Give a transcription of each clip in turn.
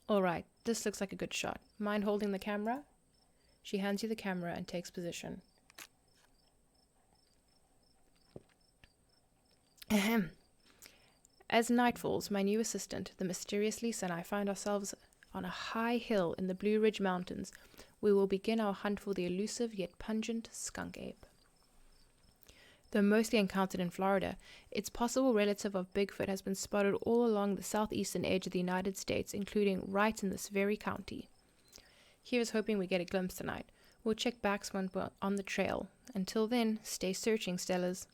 Alright, this looks like a good shot. Mind holding the camera? She hands you the camera and takes position. Ahem. As night falls, my new assistant, the mysterious Lisa, and I find ourselves on a high hill in the Blue Ridge Mountains. We will begin our hunt for the elusive yet pungent skunk ape. Though mostly encountered in Florida, its possible relative of Bigfoot has been spotted all along the southeastern edge of the United States, including right in this very county. Here's hoping we get a glimpse tonight. We'll check back when we're on the trail. Until then, stay searching, Stellas.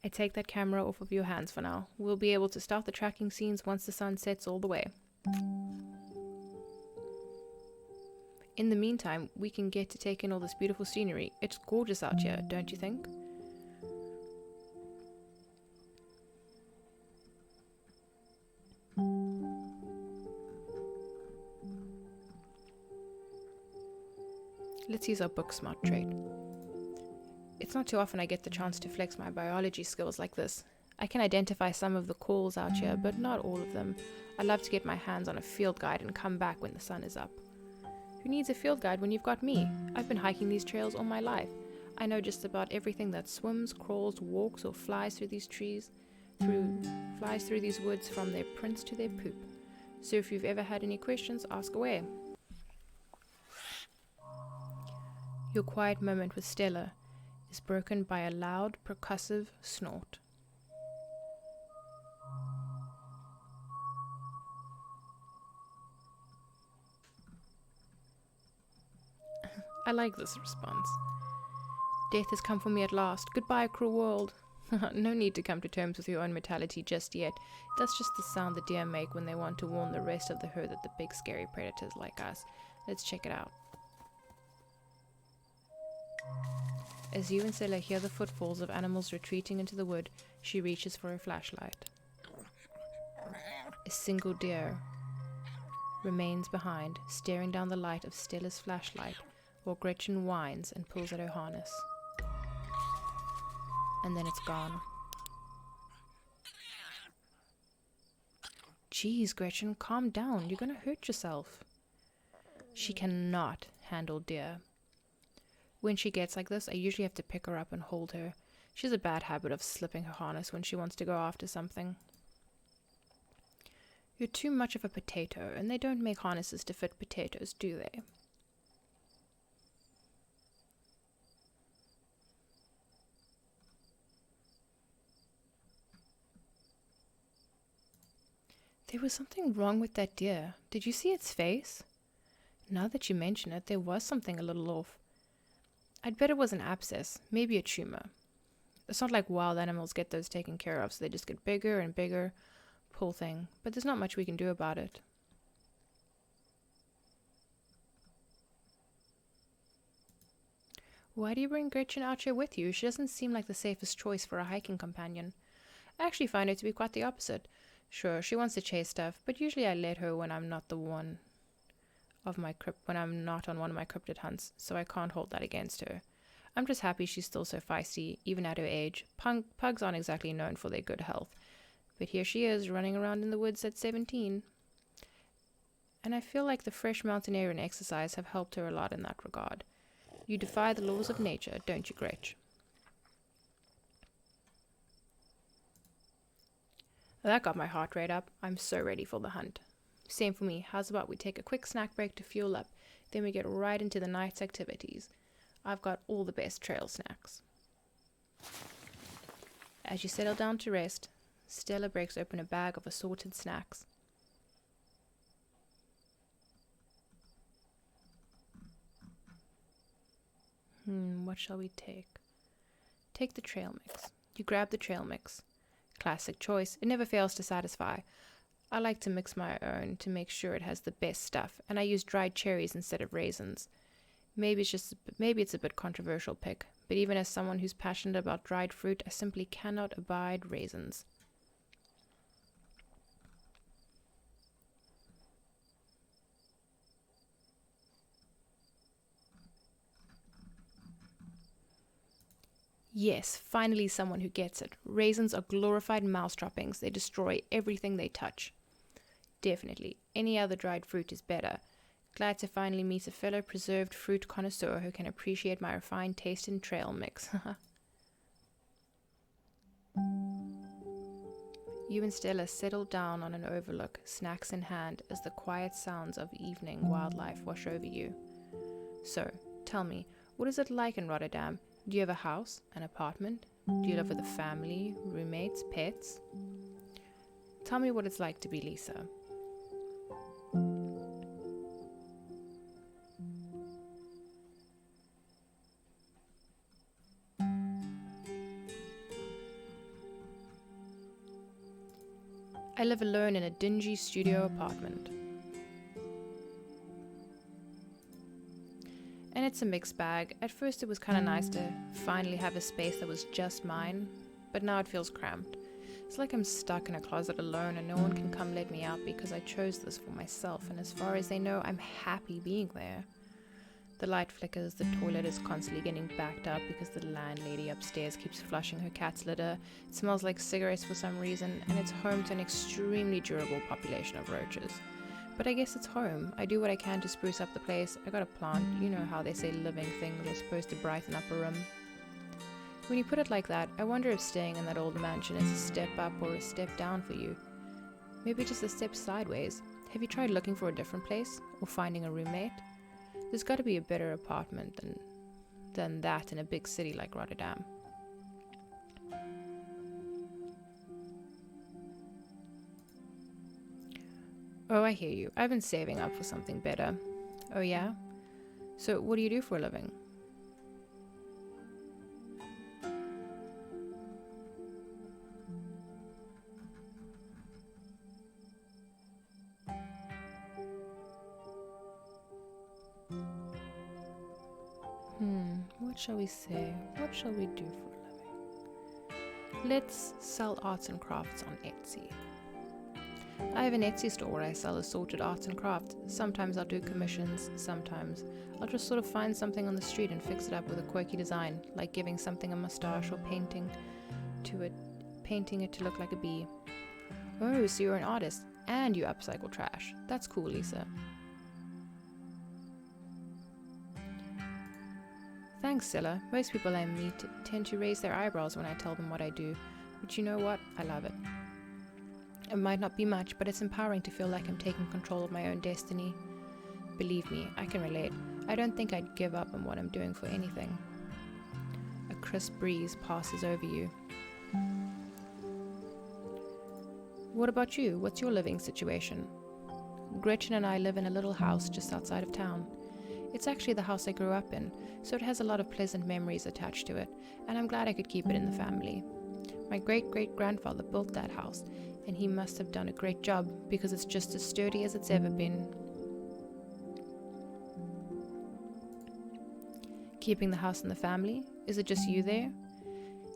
I take that camera off of your hands for now. We'll be able to start the tracking scenes once the sun sets all the way. In the meantime, we can get to take in all this beautiful scenery. It's gorgeous out here, don't you think? Let's use our book smart trait. It's not too often I get the chance to flex my biology skills like this. I can identify some of the calls out here, but not all of them. I love to get my hands on a field guide and come back when the sun is up. Who needs a field guide when you've got me? I've been hiking these trails all my life. I know just about everything that swims, crawls, walks, or flies through these flies through these woods, from their prints to their poop. So if you've ever had any questions, ask away. Your quiet moment with Stella is broken by a loud, percussive snort. I like this response. Death has come for me at last. Goodbye, cruel world. No need to come to terms with your own mortality just yet. That's just the sound the deer make when they want to warn the rest of the herd that the big scary predators like us. Let's check it out. As you and Stella hear the footfalls of animals retreating into the wood, she reaches for her flashlight. A single deer remains behind, staring down the light of Stella's flashlight, while Gretchen whines and pulls at her harness. And then it's gone. Geez, Gretchen, calm down. You're gonna hurt yourself. She cannot handle deer. When she gets like this, I usually have to pick her up and hold her. She has a bad habit of slipping her harness when she wants to go after something. You're too much of a potato, and they don't make harnesses to fit potatoes, do they? There was something wrong with that deer. Did you see its face? Now that you mention it, there was something a little off. I'd bet it was an abscess, maybe a tumor. It's not like wild animals get those taken care of, so they just get bigger and bigger. Poor thing. But there's not much we can do about it. Why do you bring Gretchen out here with you? She doesn't seem like the safest choice for a hiking companion. I actually find her to be quite the opposite. Sure, she wants to chase stuff, but usually I let her when I'm not on one of my cryptid hunts, so I can't hold that against her. I'm just happy she's still so feisty, even at her age. Pugs aren't exactly known for their good health, but here she is, running around in the woods at 17. And I feel like the fresh mountain air and exercise have helped her a lot in that regard. You defy the laws of nature, don't you, Gretch? That got my heart rate up. I'm so ready for the hunt. Same for me. How's about we take a quick snack break to fuel up, then we get right into the night's activities. I've got all the best trail snacks. As you settle down to rest, Stella breaks open a bag of assorted snacks. What shall we take? Take the trail mix. You grab the trail mix. Classic choice. It never fails to satisfy. I like to mix my own to make sure it has the best stuff, and I use dried cherries instead of raisins. Maybe it's a bit controversial pick, but even as someone who's passionate about dried fruit, I simply cannot abide raisins. Yes, finally someone who gets it. Raisins are glorified mouse droppings. They destroy everything they touch. Definitely. Any other dried fruit is better. Glad to finally meet a fellow preserved fruit connoisseur who can appreciate my refined taste in trail mix. You and Stella settle down on an overlook, snacks in hand, as the quiet sounds of evening wildlife wash over you. So, tell me, what is it like in Rotterdam? Do you have a house, an apartment? Do you live with a family, roommates, pets? Tell me what it's like to be Lisa. I live alone in a dingy studio apartment. And it's a mixed bag. At first it was kind of nice to finally have a space that was just mine, but now it feels cramped. It's like I'm stuck in a closet alone and no one can come let me out because I chose this for myself, and as far as they know, I'm happy being there. The light flickers, the toilet is constantly getting backed up because the landlady upstairs keeps flushing her cat's litter. It smells like cigarettes for some reason, and it's home to an extremely durable population of roaches. But I guess it's home. I do what I can to spruce up the place. I got a plant. You know how they say living things are supposed to brighten up a room. When you put it like that, I wonder if staying in that old mansion is a step up or a step down for you. Maybe just a step sideways. Have you tried looking for a different place? Or finding a roommate? There's got to be a better apartment than that in a big city like Rotterdam. Oh, I hear you. I've been saving up for something better. Oh yeah? So what do you do for a living? What shall we say? What shall we do for a living? Let's sell arts and crafts on Etsy. I have an Etsy store where I sell assorted arts and crafts. Sometimes I'll do commissions, sometimes I'll just sort of find something on the street and fix it up with a quirky design, like giving something a mustache or painting it to look like a bee. Oh, so you're an artist and you upcycle trash. That's cool, Lisa. Thanks, Scylla. Most people I meet tend to raise their eyebrows when I tell them what I do, but you know what? I love it. It might not be much, but it's empowering to feel like I'm taking control of my own destiny. Believe me, I can relate. I don't think I'd give up on what I'm doing for anything. A crisp breeze passes over you. What about you? What's your living situation? Gretchen and I live in a little house just outside of town. It's actually the house I grew up in, so it has a lot of pleasant memories attached to it, and I'm glad I could keep it in the family. My great-great-grandfather built that house, and he must have done a great job because it's just as sturdy as it's ever been. Keeping the house in the family? Is it just you there?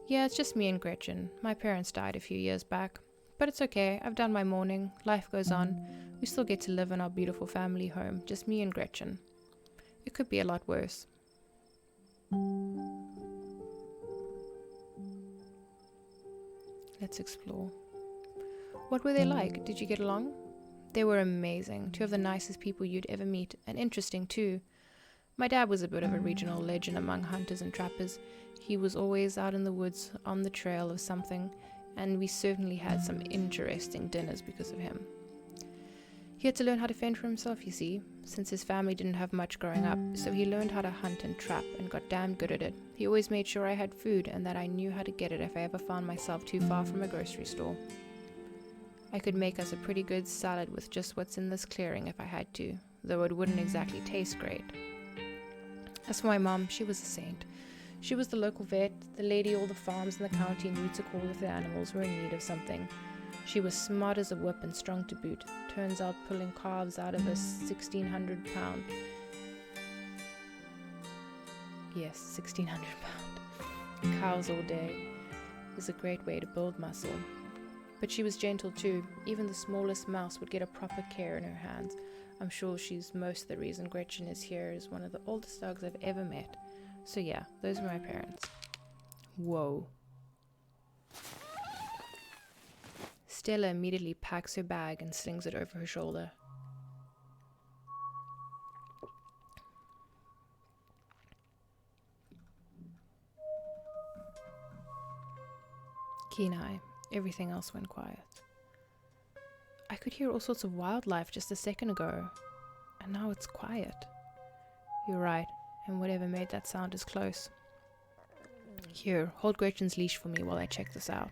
Yeah, it's just me and Gretchen. My parents died a few years back. But it's okay, I've done my mourning, life goes on. We still get to live in our beautiful family home, just me and Gretchen. It could be a lot worse. Let's explore. What were they like? Did you get along? They were amazing. Two of the nicest people you'd ever meet, and interesting too. My dad was a bit of a regional legend among hunters and trappers. He was always out in the woods on the trail of something, and we certainly had some interesting dinners because of him. He had to learn how to fend for himself, you see, since his family didn't have much growing up, so he learned how to hunt and trap and got damn good at it. He always made sure I had food and that I knew how to get it if I ever found myself too far from a grocery store. I could make us a pretty good salad with just what's in this clearing if I had to, though it wouldn't exactly taste great. As for my mom, she was a saint. She was the local vet, the lady all the farms in the county knew to call if their animals were in need of something. She was smart as a whip and strong to boot. Turns out pulling calves out of a 1,600-pound... Yes, 1,600-pound cows all day is a great way to build muscle. But she was gentle too. Even the smallest mouse would get a proper care in her hands. I'm sure she's most of the reason Gretchen is here, is one of the oldest dogs I've ever met. So yeah, those were my parents. Whoa. Stella immediately packs her bag and slings it over her shoulder. Keen eye. Everything else went quiet. I could hear all sorts of wildlife just a second ago, and now it's quiet. You're right, and whatever made that sound is close. Here, hold Gretchen's leash for me while I check this out.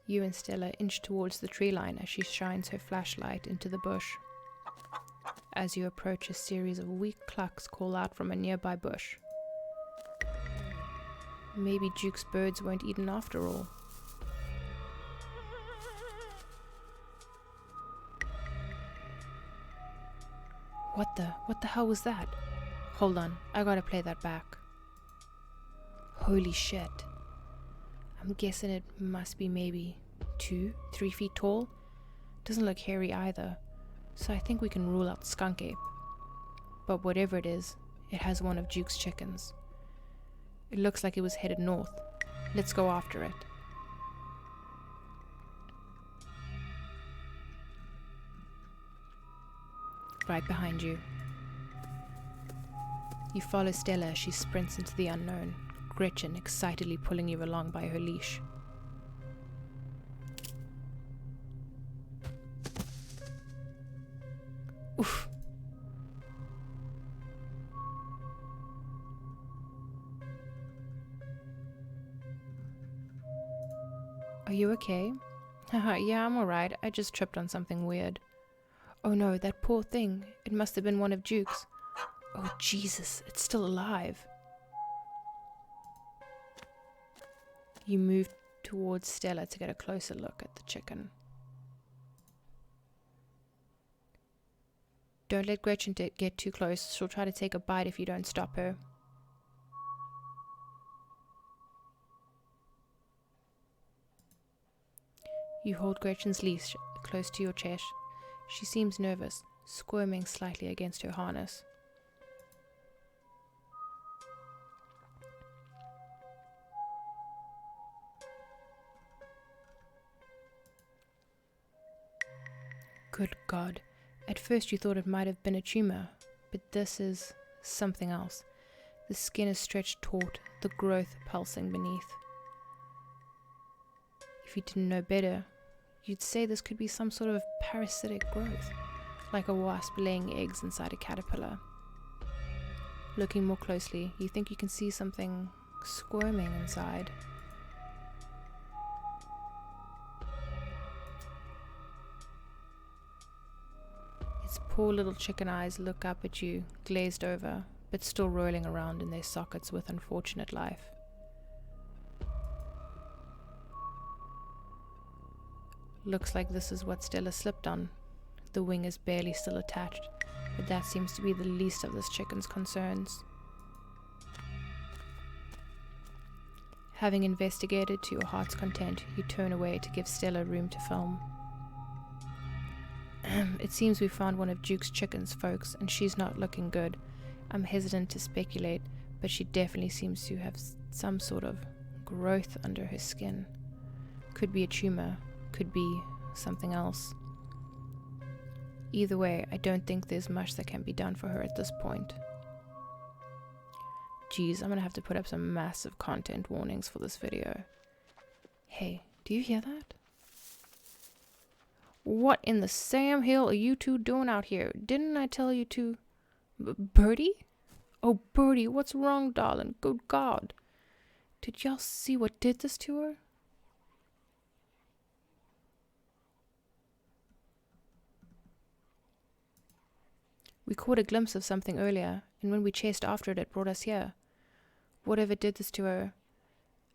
You and Stella inch towards the tree line as she shines her flashlight into the bush. As you approach, a series of weak clucks call out from a nearby bush. Maybe Duke's birds weren't eaten after all. What the hell was that? Hold on, I gotta play that back. Holy shit. I'm guessing it must be maybe 2-3 feet tall. Doesn't look hairy either, so I think we can rule out skunk ape. But whatever it is, it has one of Duke's chickens. It looks like it was headed north. Let's go after it. Right behind you. You follow Stella as she sprints into the unknown, Gretchen excitedly pulling you along by her leash. Oof. Are you okay? Haha, yeah, I'm alright. I just tripped on something weird. Oh no, that poor thing. It must have been one of Duke's. Oh Jesus, it's still alive. You move towards Stella to get a closer look at the chicken. Don't let Gretchen get too close. She'll try to take a bite if you don't stop her. You hold Gretchen's leash close to your chest. She seems nervous, squirming slightly against her harness. Good God. At first you thought it might have been a tumor, but this is something else. The skin is stretched taut, the growth pulsing beneath. If you didn't know better, you'd say this could be some sort of parasitic growth, like a wasp laying eggs inside a caterpillar. Looking more closely, you think you can see something squirming inside. Its poor little chicken eyes look up at you, glazed over, but still rolling around in their sockets with unfortunate life. Looks like this is what Stella slipped on. The wing is barely still attached, but that seems to be the least of this chicken's concerns. Having investigated to your heart's content, you turn away to give Stella room to film. It seems we found one of Duke's chickens, folks, and she's not looking good. I'm hesitant to speculate, but she definitely seems to have some sort of growth under her skin. Could be a tumor, could be something else. Either way, I don't think there's much that can be done for her at this point. Geez, I'm gonna have to put up some massive content warnings for this video. Hey, do you hear that? What in the Sam Hill are you two doing out here? Didn't I tell you to... Birdie? Oh, Birdie, what's wrong, darling? Good God. Did y'all see what did this to her? We caught a glimpse of something earlier, and when we chased after it, it brought us here. Whatever did this to her,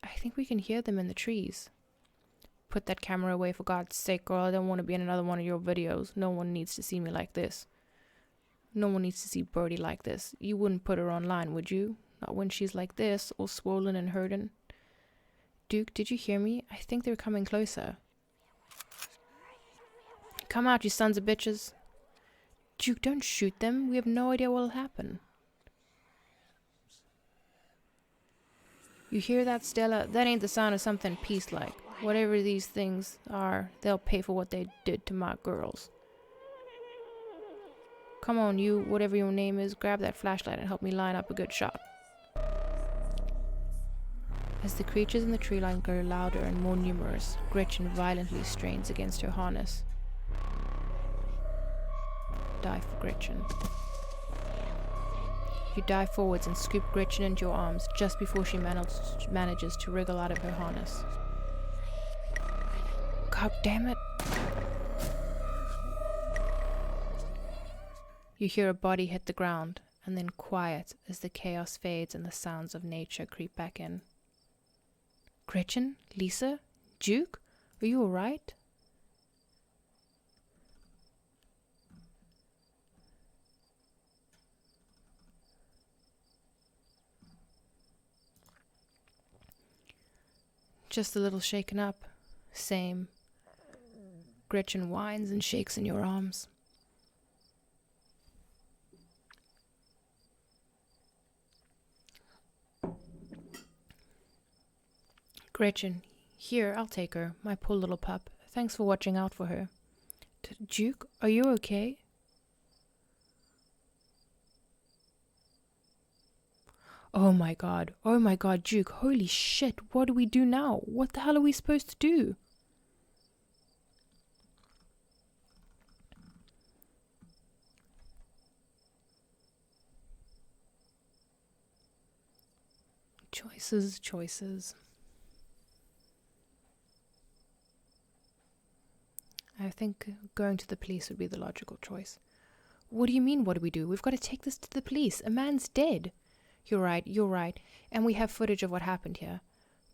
I think we can hear them in the trees. Put that camera away, for God's sake, girl. I don't want to be in another one of your videos. No one needs to see me like this. No one needs to see Birdie like this. You wouldn't put her online, would you? Not when she's like this, all swollen and hurting. Duke, did you hear me? I think they're coming closer. Come out, you sons of bitches. Duke, don't shoot them. We have no idea what'll happen. You hear that, Stella? That ain't the sound of something peace-like. Whatever these things are, they'll pay for what they did to my girls. Come on, you, whatever your name is, grab that flashlight and help me line up a good shot. As the creatures in the tree line grow louder and more numerous, Gretchen violently strains against her harness. Dive for Gretchen. You dive forwards and scoop Gretchen into your arms just before she manages to wriggle out of her harness. God damn it! You hear a body hit the ground, and then quiet as the chaos fades and the sounds of nature creep back in. Gretchen? Lisa? Duke? Are you alright? Just a little shaken up. Same. Gretchen whines and shakes in your arms. Gretchen, here, I'll take her, my poor little pup. Thanks for watching out for her. Duke, are you okay? Oh my god, Duke, holy shit, what do we do now? What the hell are we supposed to do? Choices. I think going to the police would be the logical choice. What do you mean, what do we do? We've got to take this to the police. A man's dead. You're right. And we have footage of what happened here.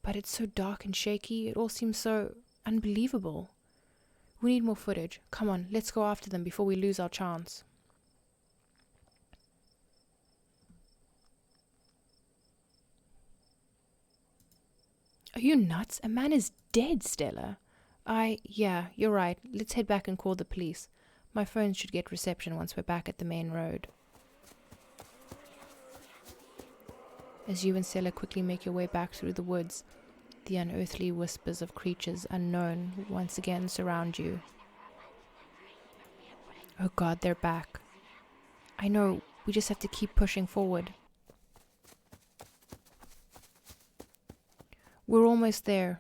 But it's so dark and shaky. It all seems so unbelievable. We need more footage. Come on, let's go after them before we lose our chance. Are you nuts? A man is dead, Stella. Yeah, you're right. Let's head back and call the police. My phone should get reception once we're back at the main road. As you and Stella quickly make your way back through the woods, the unearthly whispers of creatures unknown once again surround you. Oh god, they're back. I know, we just have to keep pushing forward. We're almost there.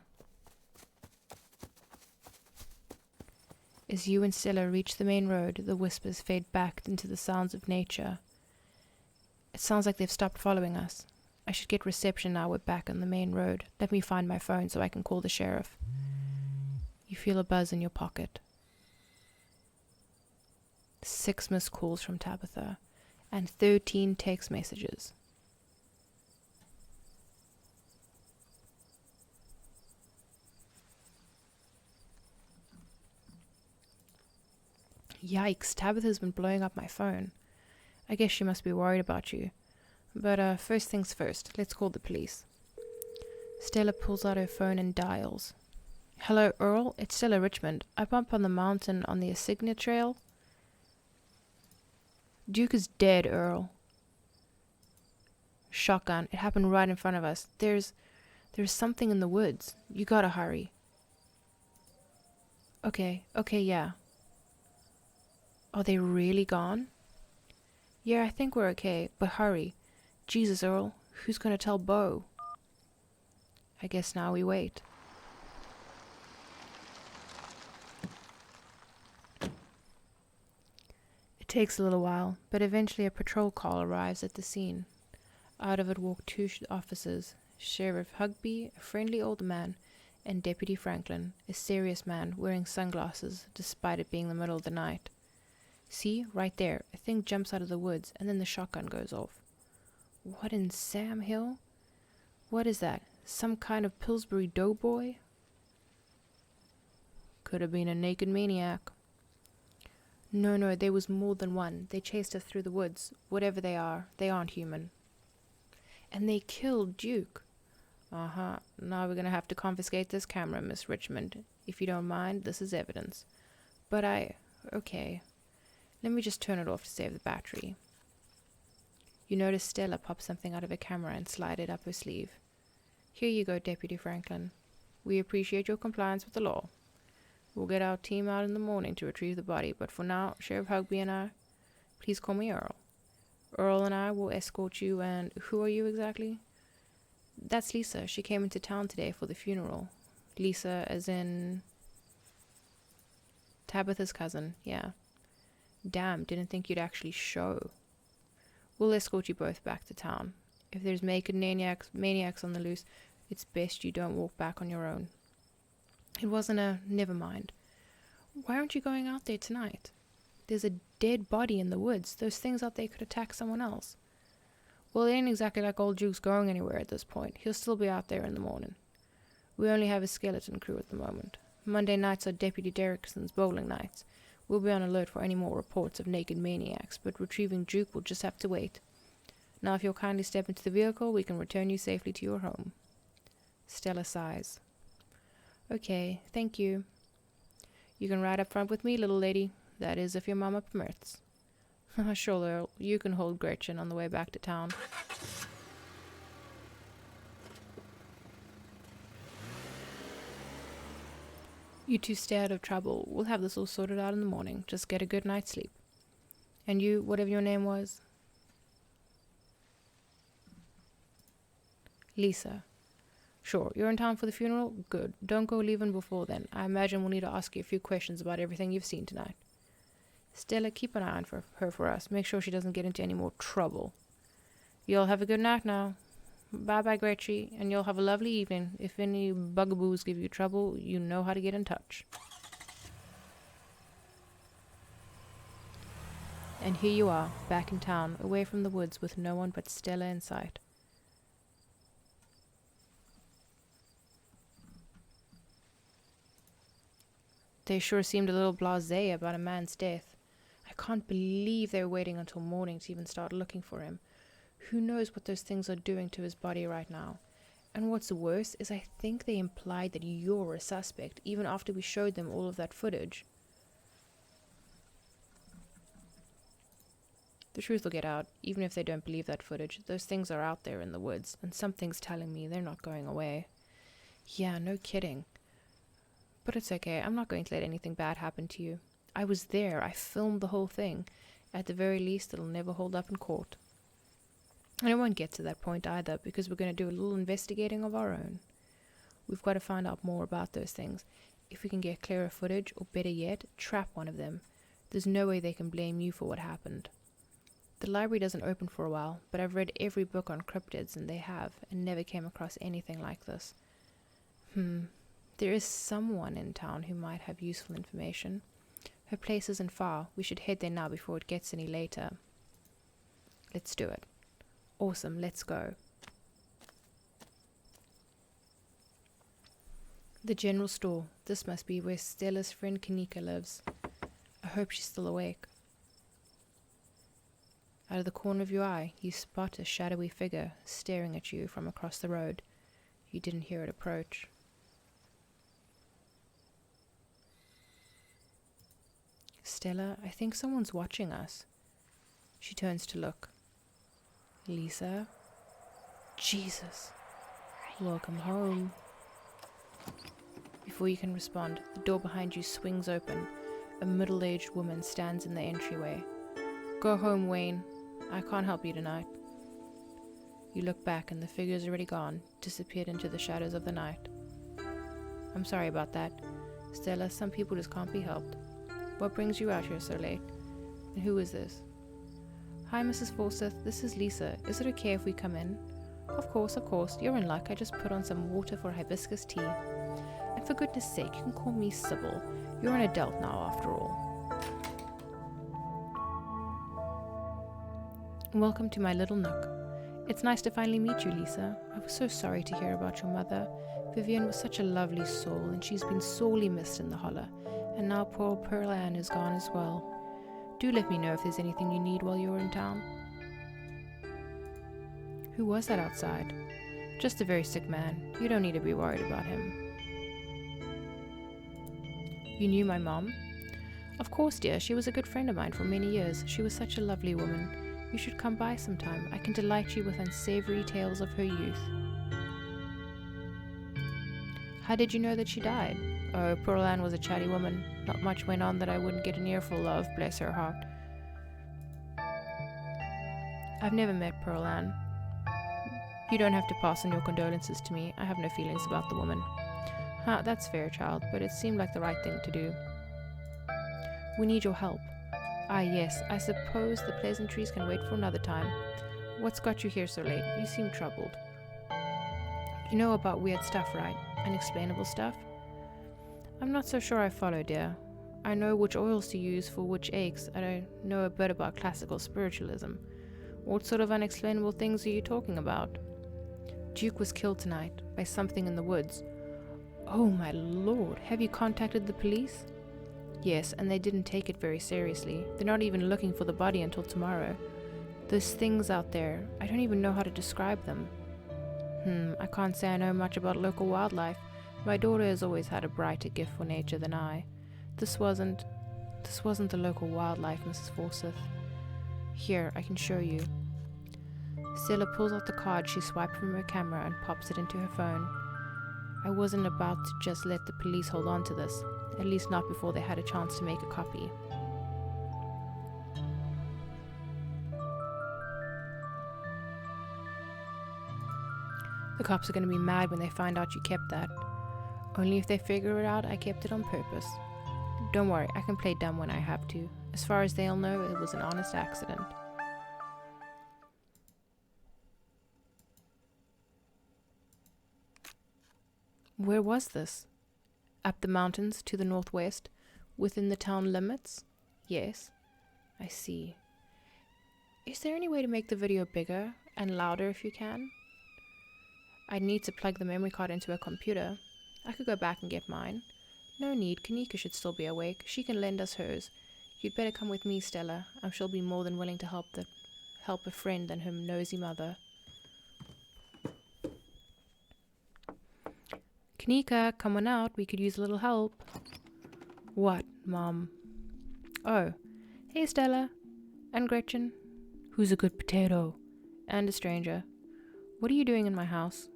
As you and Stella reach the main road, the whispers fade back into the sounds of nature. It sounds like they've stopped following us. I should get reception now we're back on the main road. Let me find my phone so I can call the sheriff. You feel a buzz in your pocket. 6 missed calls from Tabitha, and 13 text messages. Yikes, Tabitha's been blowing up my phone. I guess she must be worried about you. But first things first, let's call the police. Stella pulls out her phone and dials. Hello, Earl, it's Stella Richmond. I'm up on the mountain on the Insignia Trail. Duke is dead, Earl. Shotgun, it happened right in front of us. There's something in the woods. You gotta hurry. Okay, yeah. Are they really gone? Yeah, I think we're okay, but hurry. Jesus, Earl, who's gonna tell Bo? I guess now we wait. It takes a little while, but eventually a patrol car arrives at the scene. Out of it walk 2 officers, Sheriff Hugby, a friendly old man, and Deputy Franklin, a serious man wearing sunglasses despite it being the middle of the night. See, right there, a thing jumps out of the woods, and then the shotgun goes off. What in Sam Hill? What is that? Some kind of Pillsbury doughboy? Could have been a naked maniac. No, there was more than one. They chased us through the woods. Whatever they are, they aren't human. And they killed Duke. Now we're gonna have to confiscate this camera, Miss Richmond. If you don't mind, this is evidence. But okay. Let me just turn it off to save the battery. You notice Stella pop something out of her camera and slide it up her sleeve. Here you go, Deputy Franklin. We appreciate your compliance with the law. We'll get our team out in the morning to retrieve the body, but for now, Sheriff Hugby and I, please call me Earl. Earl and I will escort you, and who are you exactly? That's Lisa. She came into town today for the funeral. Lisa as in Tabitha's cousin, yeah. Damn, didn't think you'd actually show. We'll escort you both back to town. If there's maniacs on the loose, it's best you don't walk back on your own. It wasn't a never mind. Why aren't you going out there tonight? There's a dead body in the woods. Those things out there could attack someone else. Well, it ain't exactly like old Duke's going anywhere at this point. He'll still be out there in the morning. We only have a skeleton crew at the moment. Monday nights are Deputy Derrickson's bowling nights. We'll be on alert for any more reports of naked maniacs, but retrieving Duke will just have to wait. Now, if you'll kindly step into the vehicle, we can return you safely to your home. Stella sighs. Okay, thank you. You can ride up front with me, little lady. That is, if your mama permits. Sure, Earl. You can hold Gretchen on the way back to town. You two stay out of trouble. We'll have this all sorted out in the morning. Just get a good night's sleep. And you, whatever your name was? Lisa. Sure, you're in town for the funeral? Good. Don't go leaving before then. I imagine we'll need to ask you a few questions about everything you've seen tonight. Stella, keep an eye on her for us. Make sure she doesn't get into any more trouble. You'll have a good night now. Bye-bye, Gretchen, and you'll have a lovely evening. If any bugaboos give you trouble, you know how to get in touch. And here you are, back in town, away from the woods with no one but Stella in sight. They sure seemed a little blasé about a man's death. I can't believe they were waiting until morning to even start looking for him. Who knows what those things are doing to his body right now? And what's worse is I think they implied that you're a suspect, even after we showed them all of that footage. The truth will get out, even if they don't believe that footage. Those things are out there in the woods, and something's telling me they're not going away. Yeah, no kidding. But it's okay, I'm not going to let anything bad happen to you. I was there, I filmed the whole thing. At the very least, it'll never hold up in court. And it won't get to that point either, because we're going to do a little investigating of our own. We've got to find out more about those things. If we can get clearer footage, or better yet, trap one of them. There's no way they can blame you for what happened. The library doesn't open for a while, but I've read every book on cryptids, and they have, and never came across anything like this. There is someone in town who might have useful information. Her place isn't far. We should head there now before it gets any later. Let's do it. Awesome, let's go. The general store. This must be where Stella's friend Kanika lives. I hope she's still awake. Out of the corner of your eye, you spot a shadowy figure staring at you from across the road. You didn't hear it approach. Stella, I think someone's watching us. She turns to look. Lisa? Jesus. Welcome home. Before you can respond, the door behind you swings open. A middle-aged woman stands in the entryway. Go home, Wayne. I can't help you tonight. You look back and the figure's already gone, disappeared into the shadows of the night. I'm sorry about that. Stella, some people just can't be helped. What brings you out here so late? And who is this? Hi, Mrs. Forsyth. This is Lisa. Is it okay if we come in? Of course. You're in luck. I just put on some water for hibiscus tea. And for goodness sake, you can call me Sybil. You're an adult now, after all. Welcome to my little nook. It's nice to finally meet you, Lisa. I was so sorry to hear about your mother. Vivian was such a lovely soul, and she's been sorely missed in the holler. And now poor Pearl Ann is gone as well. Do let me know if there's anything you need while you're in town. Who was that outside? Just a very sick man. You don't need to be worried about him. You knew my mom? Of course, dear. She was a good friend of mine for many years. She was such a lovely woman. You should come by sometime. I can delight you with unsavory tales of her youth. How did you know that she died? Oh, poor Anne was a chatty woman. Not much went on that I wouldn't get an earful of, bless her heart. I've never met Pearl Ann. You don't have to pass on your condolences to me. I have no feelings about the woman. That's fair, child, but it seemed like the right thing to do. We need your help. Yes, I suppose the pleasantries can wait for another time. What's got you here so late? You seem troubled. You know about weird stuff, right? Unexplainable stuff? I'm not so sure I follow, dear. I know which oils to use for which aches. I don't know a bit about classical spiritualism. What sort of unexplainable things are you talking about? Duke was killed tonight by something in the woods. Oh my lord, have you contacted the police? Yes, and they didn't take it very seriously. They're not even looking for the body until tomorrow. Those things out there, I don't even know how to describe them. I can't say I know much about local wildlife. My daughter has always had a brighter gift for nature than I. This wasn't the local wildlife, Mrs. Forsyth. Here, I can show you. Stella pulls out the card she swiped from her camera and pops it into her phone. I wasn't about to just let the police hold on to this, at least not before they had a chance to make a copy. The cops are going to be mad when they find out you kept that. Only if they figure it out I kept it on purpose. Don't worry, I can play dumb when I have to. As far as they'll know, it was an honest accident. Where was this? Up the mountains to the northwest, within the town limits? Yes, I see. Is there any way to make the video bigger and louder if you can? I'd need to plug the memory card into a computer. I could go back and get mine. No need, Kanika should still be awake. She can lend us hers. You'd better come with me, Stella. I'm sure she'll be more than willing to help a friend than her nosy mother. Kanika, come on out. We could use a little help. What, Mom? Oh, hey, Stella. And Gretchen. Who's a good potato? And a stranger. What are you doing in my house?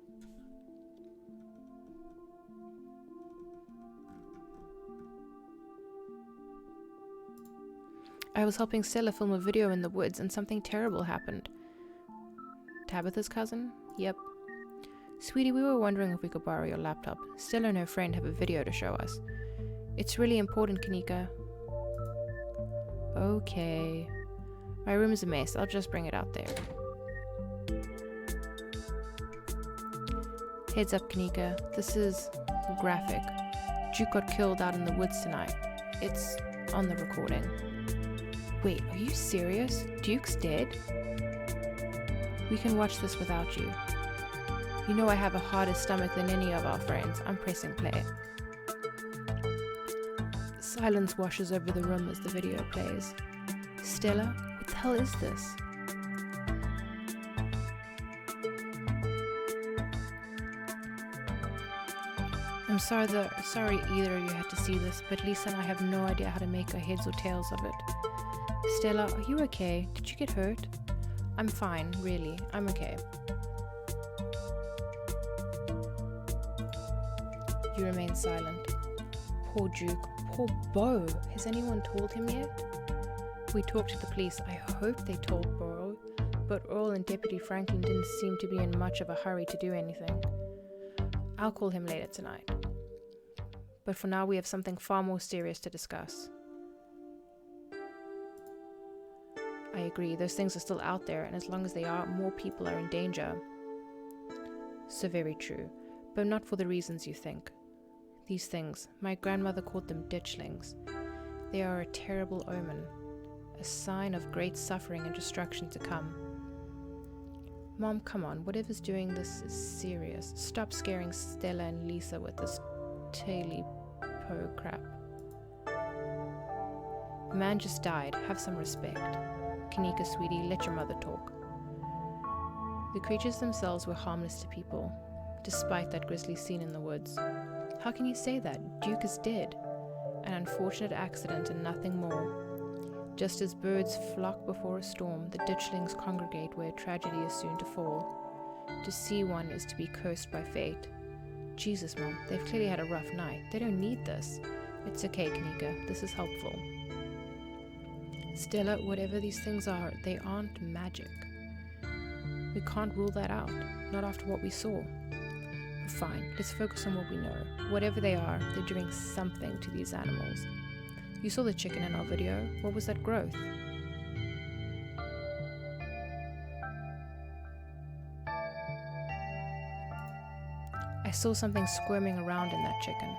I was helping Stella film a video in the woods and something terrible happened. Tabitha's cousin? Yep. Sweetie, we were wondering if we could borrow your laptop. Stella and her friend have a video to show us. It's really important, Kanika. Okay. My room is a mess. I'll just bring it out there. Heads up, Kanika. This is graphic. Duke got killed out in the woods tonight. It's on the recording. Wait, are you serious? Duke's dead? We can watch this without you. You know I have a harder stomach than any of our friends. I'm pressing play. Silence washes over the room as the video plays. Stella, what the hell is this? I'm sorry either of you had to see this, but Lisa and I have no idea how to make our heads or tails of it. Stella, are you okay? Did you get hurt? I'm fine, really. I'm okay. You remain silent. Poor Duke. Poor Beau. Has anyone told him yet? We talked to the police. I hope they told Beau, but Earl and Deputy Franklin didn't seem to be in much of a hurry to do anything. I'll call him later tonight. But for now we have something far more serious to discuss. I agree, those things are still out there, and as long as they are, more people are in danger. So very true, but not for the reasons you think. These things, my grandmother called them ditchlings. They are a terrible omen, a sign of great suffering and destruction to come. Mom, come on, whatever's doing this is serious. Stop scaring Stella and Lisa with this taily-po crap. The man just died, have some respect. Kanika, sweetie, let your mother talk. The creatures themselves were harmless to people, despite that grisly scene in the woods. How can you say that? Duke is dead. An unfortunate accident and nothing more. Just as birds flock before a storm, the ditchlings congregate where tragedy is soon to fall. To see one is to be cursed by fate. Jesus, Mom, they've clearly had a rough night. They don't need this. It's okay, Kanika. This is helpful. Stella, whatever these things are, they aren't magic. We can't rule that out. Not after what we saw. Fine, let's focus on what we know. Whatever they are, they're doing something to these animals. You saw the chicken in our video. What was that growth? I saw something squirming around in that chicken.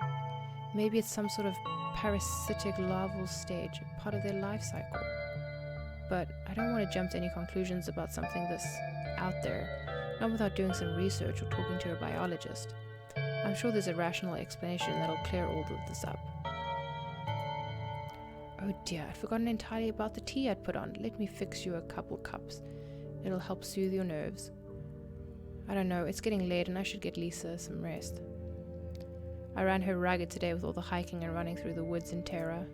Maybe it's some sort of parasitic larval stage, part of their life cycle. But I don't want to jump to any conclusions about something this out there, not without doing some research or talking to a biologist. I'm sure there's a rational explanation that'll clear all of this up. Oh dear, I'd forgotten entirely about the tea I'd put on. Let me fix you a couple cups. It'll help soothe your nerves. I don't know, it's getting late and I should get Lisa some rest. I ran her ragged today with all the hiking and running through the woods in terror.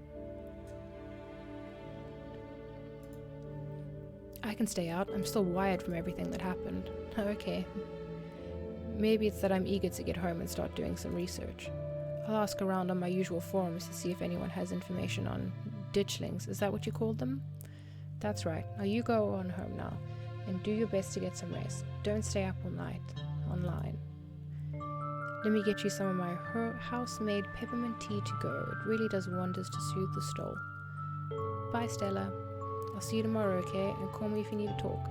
I can stay out. I'm still wired from everything that happened. Okay. Maybe it's that I'm eager to get home and start doing some research. I'll ask around on my usual forums to see if anyone has information on ditchlings. Is that what you called them? That's right. Now you go on home now and do your best to get some rest. Don't stay up all night online. Let me get you some of my house-made peppermint tea to go. It really does wonders to soothe the stole. Bye, Stella. I'll see you tomorrow, okay? And call me if you need to talk.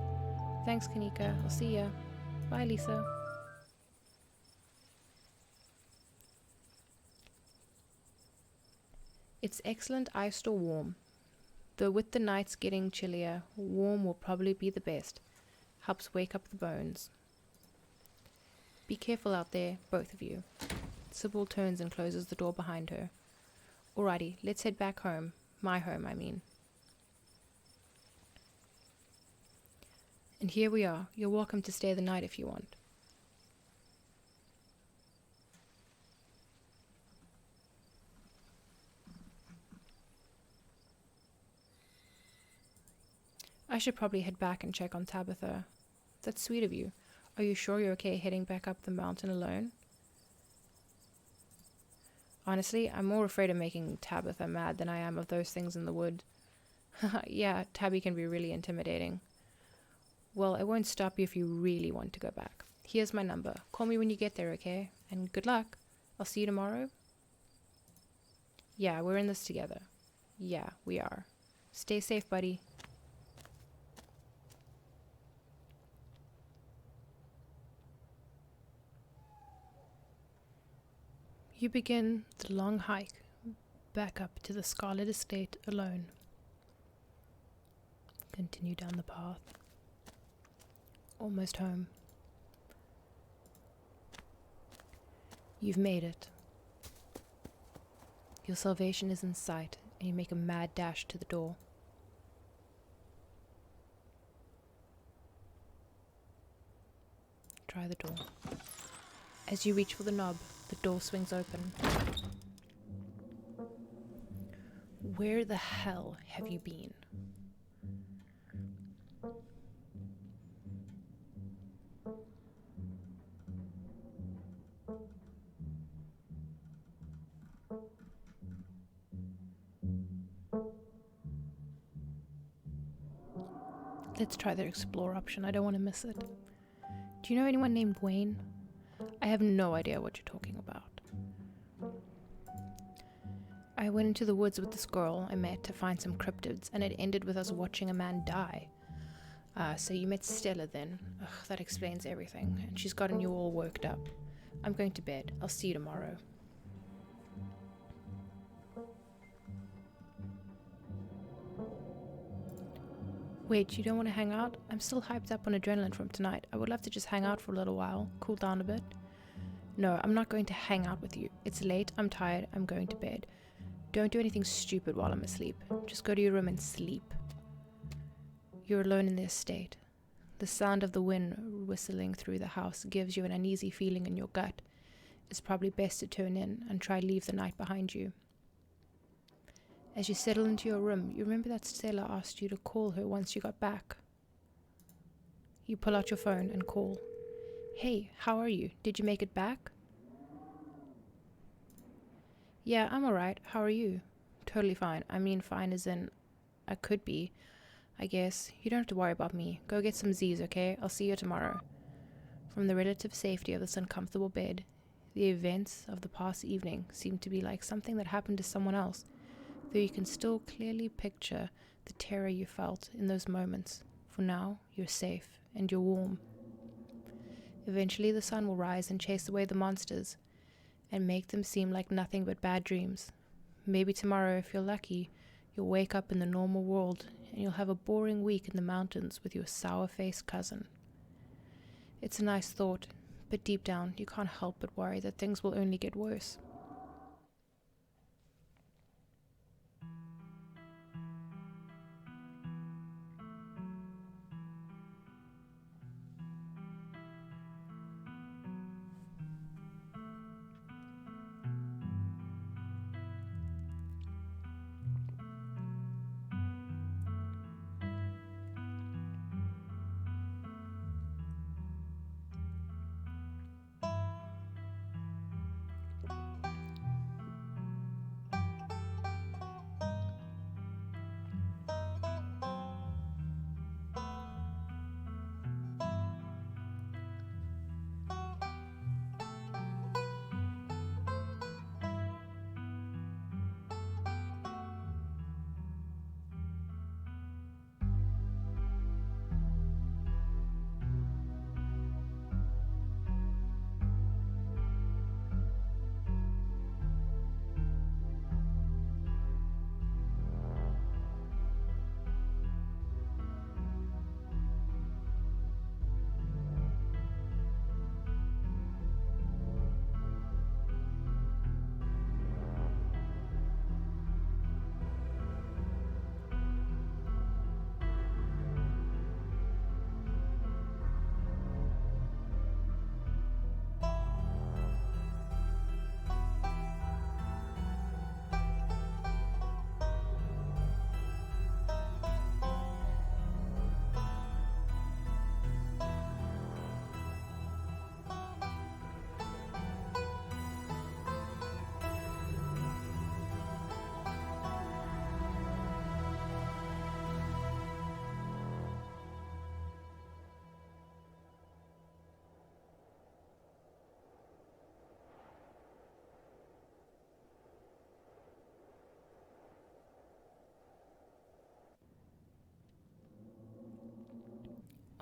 Thanks, Kanika. I'll see ya. Bye, Lisa. It's excellent iced or warm. Though with the nights getting chillier, warm will probably be the best. Helps wake up the bones. Be careful out there, both of you. Sybil turns and closes the door behind her. Alrighty, let's head back home. My home, I mean. And here we are. You're welcome to stay the night if you want. I should probably head back and check on Tabitha. That's sweet of you. Are you sure you're okay heading back up the mountain alone? Honestly, I'm more afraid of making Tabitha mad than I am of those things in the wood. Yeah, Tabby can be really intimidating. Well, I won't stop you if you really want to go back. Here's my number. Call me when you get there, okay? And good luck. I'll see you tomorrow. Yeah, we're in this together. Yeah, we are. Stay safe, buddy. You begin the long hike back up to the Scarlet estate alone. Continue down the path. Almost home. You've made it. Your salvation is in sight, and you make a mad dash to the door. Try the door. As you reach for the knob, the door swings open. Where the hell have you been? Let's try the explore option. I don't want to miss it. Do you know anyone named Wayne? I have no idea what you're talking about. I went into the woods with this girl I met to find some cryptids, and it ended with us watching a man die. So you met Stella then. Ugh, that explains everything, and she's gotten you all worked up. I'm going to bed. I'll see you tomorrow. Wait, you don't want to hang out? I'm still hyped up on adrenaline from tonight. I would love to just hang out for a little while, cool down a bit. No, I'm not going to hang out with you. It's late, I'm tired, I'm going to bed. Don't do anything stupid while I'm asleep. Just go to your room and sleep. You're alone in the estate. The sound of the wind whistling through the house gives you an uneasy feeling in your gut. It's probably best to turn in and try leave the night behind you. As you settle into your room, you remember that Stella asked you to call her once you got back. You pull out your phone and call. Hey, how are you? Did you make it back? Yeah, I'm alright. How are you? Totally fine. I mean, fine as in I could be, I guess. You don't have to worry about me. Go get some Z's, okay? I'll see you tomorrow. From the relative safety of this uncomfortable bed, the events of the past evening seem to be like something that happened to someone else, though you can still clearly picture the terror you felt in those moments. For now, you're safe and you're warm. Eventually, the sun will rise and chase away the monsters and make them seem like nothing but bad dreams. Maybe tomorrow, if you're lucky, you'll wake up in the normal world and you'll have a boring week in the mountains with your sour-faced cousin. It's a nice thought, but deep down, you can't help but worry that things will only get worse.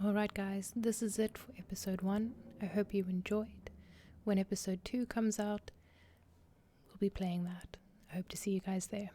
Alright, guys, this is it for episode 1. I hope you enjoyed. When episode 2 comes out, we'll be playing that. I hope to see you guys there.